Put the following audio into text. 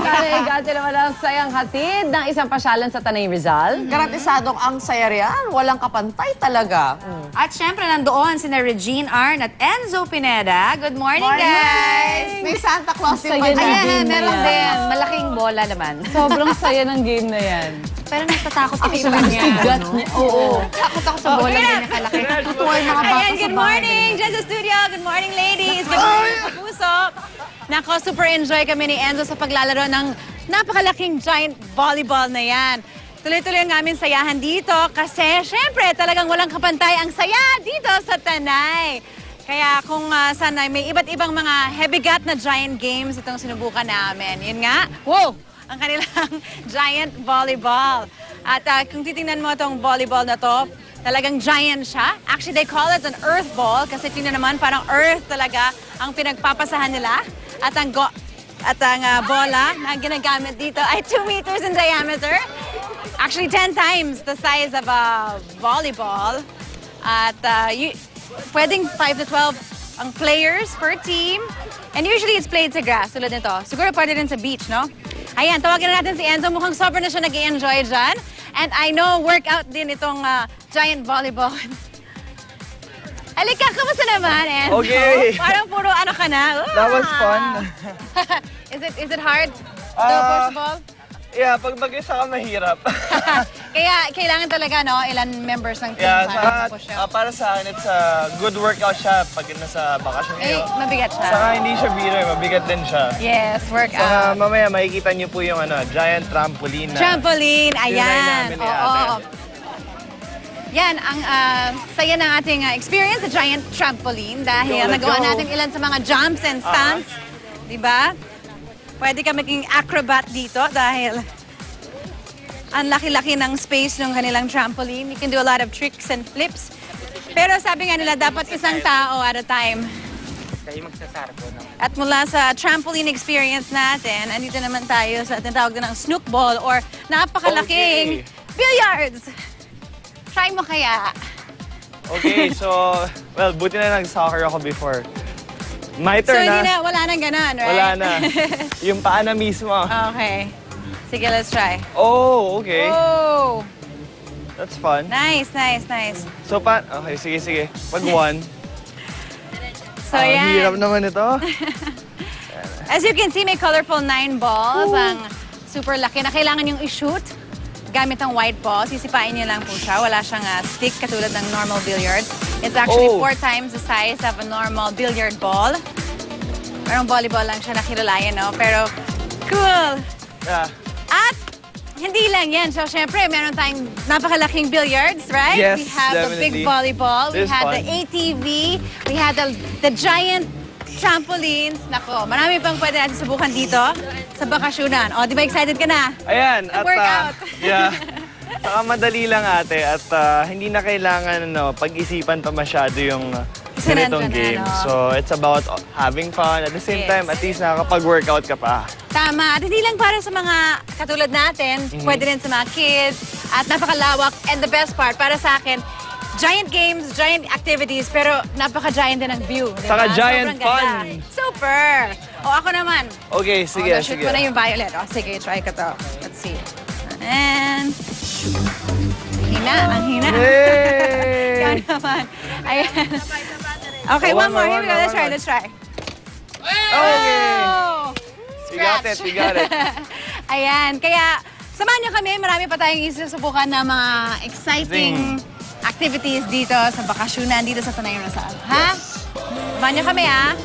Igate naman ang sayang hatid ng isang pasyalan sa Tanay Rizal. Garantisadong ang saya riyan. Walang kapantay talaga. At syempre, nandoon sina Regine Arn at Enzo Pineda. Good morning, guys! May Santa Claus yung Saya na. Ayan, game na meron yan. din. Malaking bola naman. Sobrang saya ng game na yan. Pero natatakot kami sa Ang kanya. sigat niya. Oo. Takot ako sa bola ganyan kalaki. Tutuwa yung mga bata Ayan, sa good bahay. morning, Diyos sa studio. Good morning, ladies. Good morning, sa puso. Nako, super enjoy kami ni Enzo sa paglalaro ng napakalaking giant volleyball na yan. Tuloy-tuloy ang aming sayahan dito kasi syempre talagang walang kapantay ang saya dito sa Tanay. Kaya kung sana may iba't ibang mga heavy-gut na giant games itong sinubukan namin. Yun nga, wow! Ang kanilang giant volleyball. At kung titingnan mo itong volleyball na to, talagang giant siya. Actually, they call it an earth ball kasi tingnan naman parang earth talaga ang pinagpapasahan nila. At ang bola na ginagamit dito ay 2 meters in diameter. Actually, 10 times the size of a volleyball. At pwedeng 5 to 12 ang players per team. And usually it's played sa grass, tulad nito. Siguro pwede rin sa beach, no? Ayan, tawagin na natin si Enzo. Mukhang sobrang na siya nag-i-enjoy dyan. And I know workout din itong giant volleyball. Alika, kamusta naman, Enzo? Okay. Parang puro ano ka na. That was fun. Is it hard to push the ball? Yeah, pag mag-isa ka mahirap. Kaya kailangan talaga, no? Ilan members ng team Yeah, para push siya. para sa akin, it's a good workout siya pag nasa bakasyon Eh, kayo. mabigat siya. Saka hindi siya biro, mabigat din siya. Yes, Saka workout. mamaya makikita niyo po yung giant trampoline na... Trampoline, Tinry ayan. namin ni Oo. ate. Yan, ang saya ng ating experience sa giant trampoline dahil Let's nagawa go. natin ilan sa mga jumps and stunts. Di ba? Pwede ka maging acrobat dito dahil ang laki-laki ng space ng kanilang trampoline. You can do a lot of tricks and flips. Pero sabi nga nila, dapat isang tao at a time. Kayo magsasarko na. At mula sa trampoline experience natin, andito naman tayo sa tinatawag din ng snook ball or napakalaking billiards. Try mo kaya? Okay, so... Well, buti na nag-soccer ako before. My So turn hindi na. na, wala nang ganon, right? Wala na. Yung paa na mismo. Okay. Sige, let's try. Oh, okay. Oh! That's fun. Nice, nice, nice. So, okay, sige. Pag one. So, yan. Hirap naman ito. As you can see, may colorful 9 balls. Ang super laki na kailangan yung i-shoot gamit ang white ball. Sisipain niyo lang po siya. Wala siyang stick katulad ng normal billiard. It's actually 4 times the size of a normal billiard ball. Parang volleyball lang siya nakilalayan, no? Pero, cool! Yeah. At hindi lang yan. So, syempre, meron tayong napakalaking billiards, right? Yes, we have the big definitely. volleyball. We This is had fun. the ATV. We had the giant trampolines. Nako, marami pang pwede natin subukan dito sa bakasyonan. O, di ba excited ka na? Ayan. At, Workout. yeah. Saka madali lang ate at hindi na kailangan pag-isipan pa masyado yung Kasi ganitong nandyan na, game. no? So, it's about having fun. At the same Yes. time, at least nakakapag-workout ka pa. Tama. At hindi lang para sa mga katulad natin, pwede rin sa mga kids. At napakalawak. And the best part, para sa akin, giant games, giant activities, pero napaka-giant din ang view. Diba? Saka giant Sobrang ganda. fun. Super! O, ako naman. Okay, sige, Shoot sige. mo na yung violet. O, sige, try ko to. Let's see. And... Ang hina. Yay! Ikaw naman. Ayan. Okay, Oh, one more. Here we go. one Let's try, more. let's try. Okay! Oh! You got it, you got it. Ayan. Kaya, samahan niyo kami. Marami pa tayong isusubukan na mga exciting activities dito sa bakasyonan dito sa Tanay Rizal. Ha? Samahan niyo kami, ha?